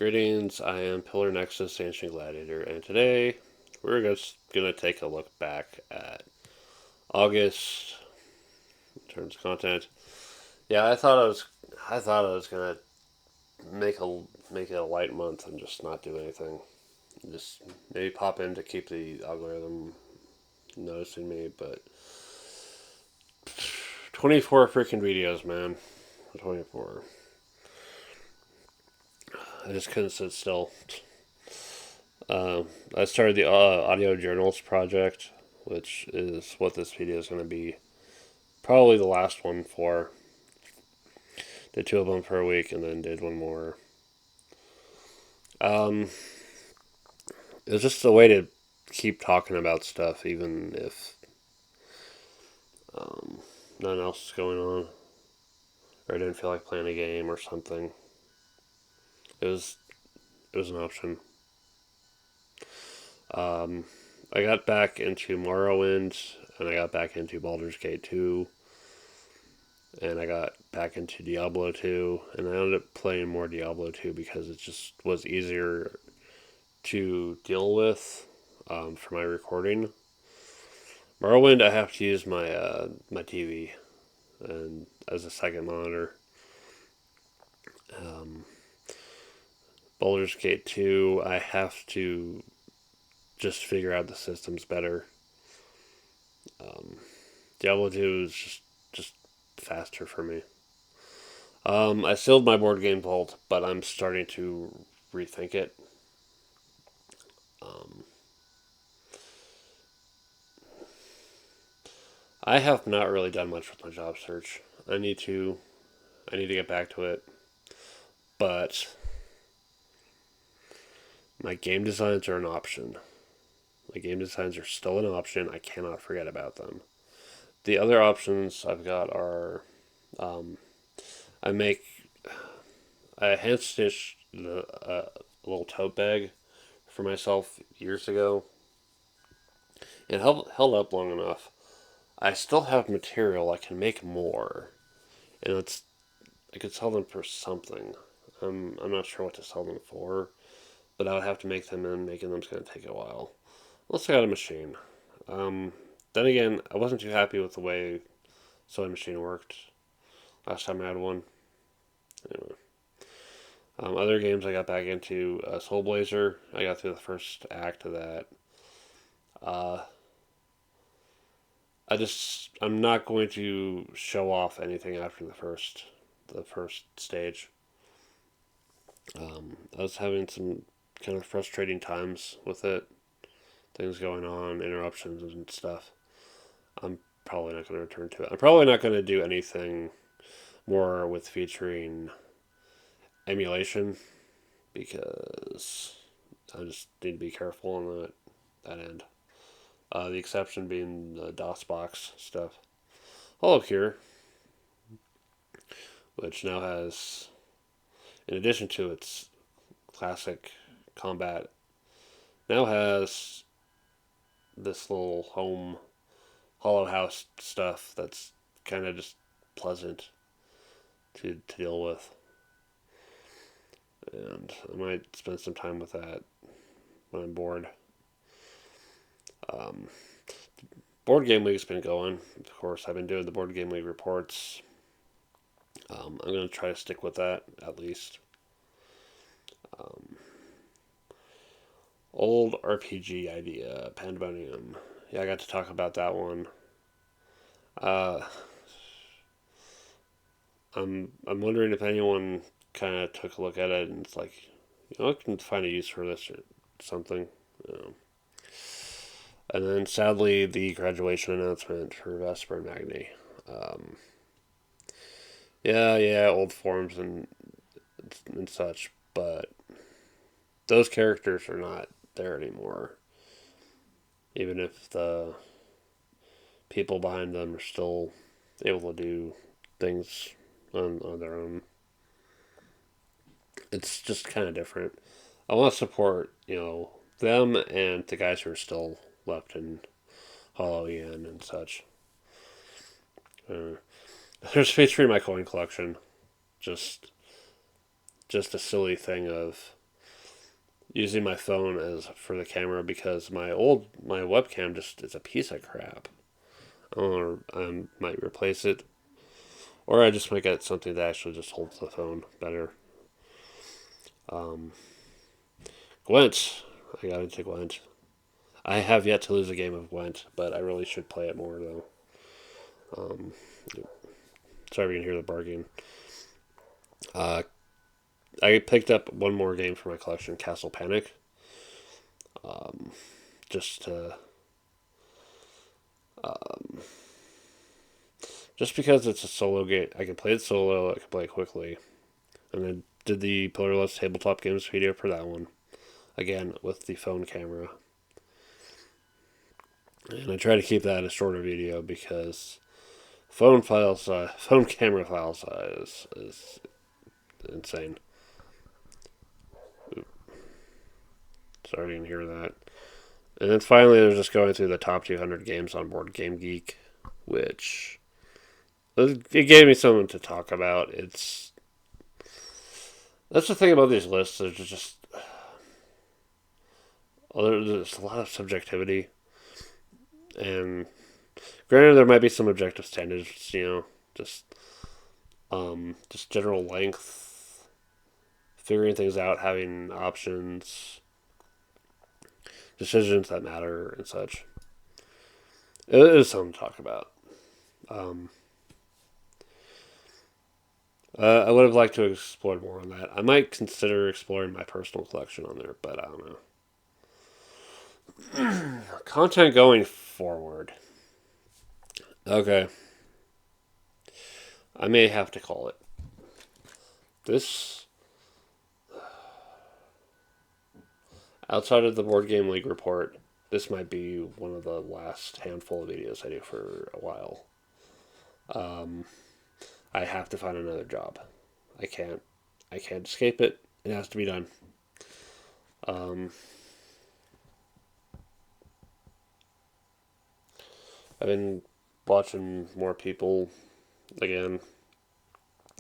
Greetings, I am Pillar Nexus Ancient Gladiator, and today we're just gonna take a look back at August in terms of content. Yeah, I thought I was gonna make a make it a light month and just not do anything. Just maybe pop in to keep the algorithm noticing me, but 24 freaking videos, man. 24. I just couldn't sit still. I started the audio journals project, which is what this video is going to be. Probably the last one for. Did two of them per week and then did one more. Um, it was just a way to keep talking about stuff, even if um, nothing else is going on, or I didn't feel like playing a game or something. It was it was an option. Um, I got back into Morrowind, and I got back into Baldur's Gate 2, and I got back into Diablo 2, and I ended up playing more Diablo 2 because it just was easier to deal with for my recording. Morrowind, I have to use my TV and as a second monitor. Um, Baldur's Gate 2, I have to just figure out the systems better. Um, Diablo 2 is just faster for me. I sealed my board game vault, but I'm starting to rethink it. Um, I have not really done much with my job search. I need to get back to it, but my game designs are an option. My game designs are still an option. I cannot forget about them. The other options I've got are um, I make I hand stitched a little tote bag for myself years ago. It held up long enough. I still have material. I can make more, and I could sell them for something. I'm not sure what to sell them for, but I would have to make them, and making them's going to take a while. Unless I got a machine. Um, then again, I wasn't too happy with the way sewing machine worked last time I had one. Anyway, other games I got back into Soul Blazer. I got through the first act of that. Uh, I'm not going to show off anything after the first stage. I was having some kind of frustrating times with it, things going on, interruptions and stuff. I'm probably not going to return to it. I'm probably not going to do anything more with featuring emulation because I just need to be careful on that end. The exception being the DOSBox stuff. HoloCure, which now has, in addition to its classic combat, now has this little home hollow house stuff that's kind of just pleasant to deal with. And I might spend some time with that when I'm bored. Um, Board Game League's been going. Of course, I've been doing the Board Game League reports. I'm going to try to stick with that at least. Um, Old RPG idea, Pandemonium. Yeah, I got to talk about that one. Uh, I'm wondering if anyone kind of took a look at it and it's like, I can find a use for this or something. You know. And then sadly, the graduation announcement for Vesper and Magni. Um, yeah, old forms and such, but those characters are not there anymore. Even if the people behind them are still able to do things on their own, it's just kind of different. I want to support, them and the guys who are still left in Hollow Ian and such. Uh, there's featuring my coin collection. Just just a silly thing of using my phone as for the camera because my webcam just is a piece of crap. Or I might replace it, or I just might get something that actually just holds the phone better. Um, Gwent, I got into Gwent. I have yet to lose a game of Gwent, but I really should play it more though. Um, Sorry if you can hear the barking. Uh, I picked up one more game for my collection, Castle Panic. Um, just to, um, just because it's a solo game, I can play it solo. I can play it quickly, and I did the Pillarless tabletop games video for that one. Again with the phone camera, and I try to keep that a shorter video because phone camera file size is insane. Sorry, you can hear that. And then finally, there's just going through the top 200 games on Board Game Geek, which it gave me something to talk about. That's the thing about these lists. There's just there's a lot of subjectivity, and granted, there might be some objective standards. Just general length, figuring things out, having options, decisions that matter, and such. It is something to talk about. Um, I would have liked to explore more on that. I might consider exploring my personal collection on there, but I don't know. Content going forward. Okay. I may have to call it. This, outside of the Board Game League report, this might be one of the last handful of videos I do for a while. I have to find another job. I can't. I can't escape it. It has to be done. Um, I've been watching more people again,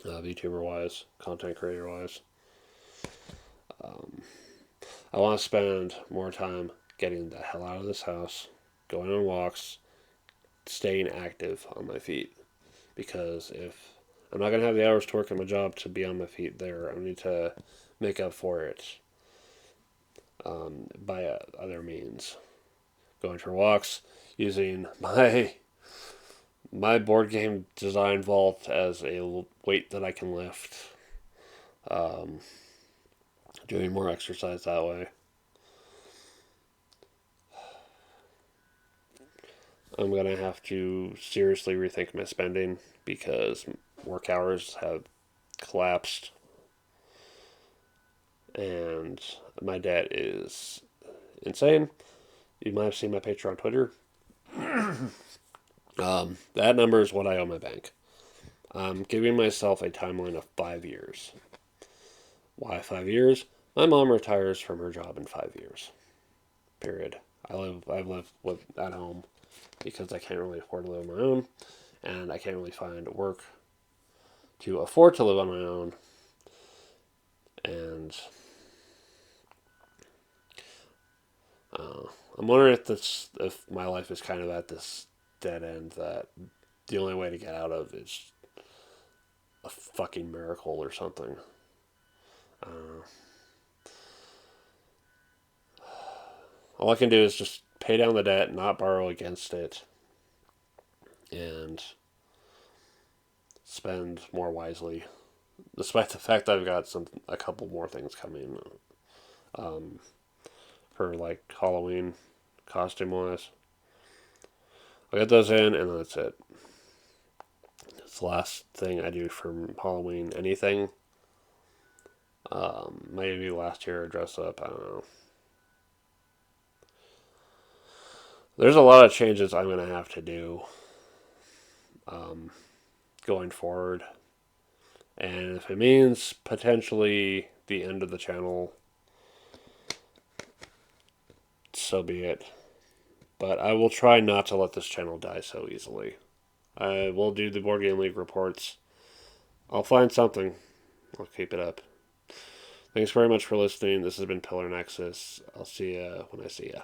VTuber wise, content creator wise. Um, I want to spend more time getting the hell out of this house, going on walks, staying active on my feet. Because if I'm not going to have the hours to work at my job to be on my feet there, I need to make up for it by other means. Going for walks, using my board game design vault as a weight that I can lift. Um, Doing more exercise that way. I'm going to have to seriously rethink my spending because work hours have collapsed and my debt is insane. You might have seen my picture on Twitter. That number is what I owe my bank. I'm giving myself a timeline of 5 years. Why 5 years? My mom retires from her job in 5 years. Period. I've lived at home because I can't really afford to live on my own, and I can't really find work to afford to live on my own. And I'm wondering if my life is kind of at this dead end that the only way to get out of is a fucking miracle or something. Uh, all I can do is just pay down the debt, not borrow against it, and spend more wisely. Despite the fact that I've got a couple more things coming um, for like Halloween costume wise. I'll get those in, and that's it. It's the last thing I do for Halloween. Anything. Maybe last year dress up. I don't know. There's a lot of changes I'm gonna have to do um, going forward, and if it means potentially the end of the channel, so be it. But I will try not to let this channel die so easily. I will do the Board Game League reports. I'll find something. I'll keep it up. Thanks very much for listening. This has been Pillar Nexus. I'll see you when I see you.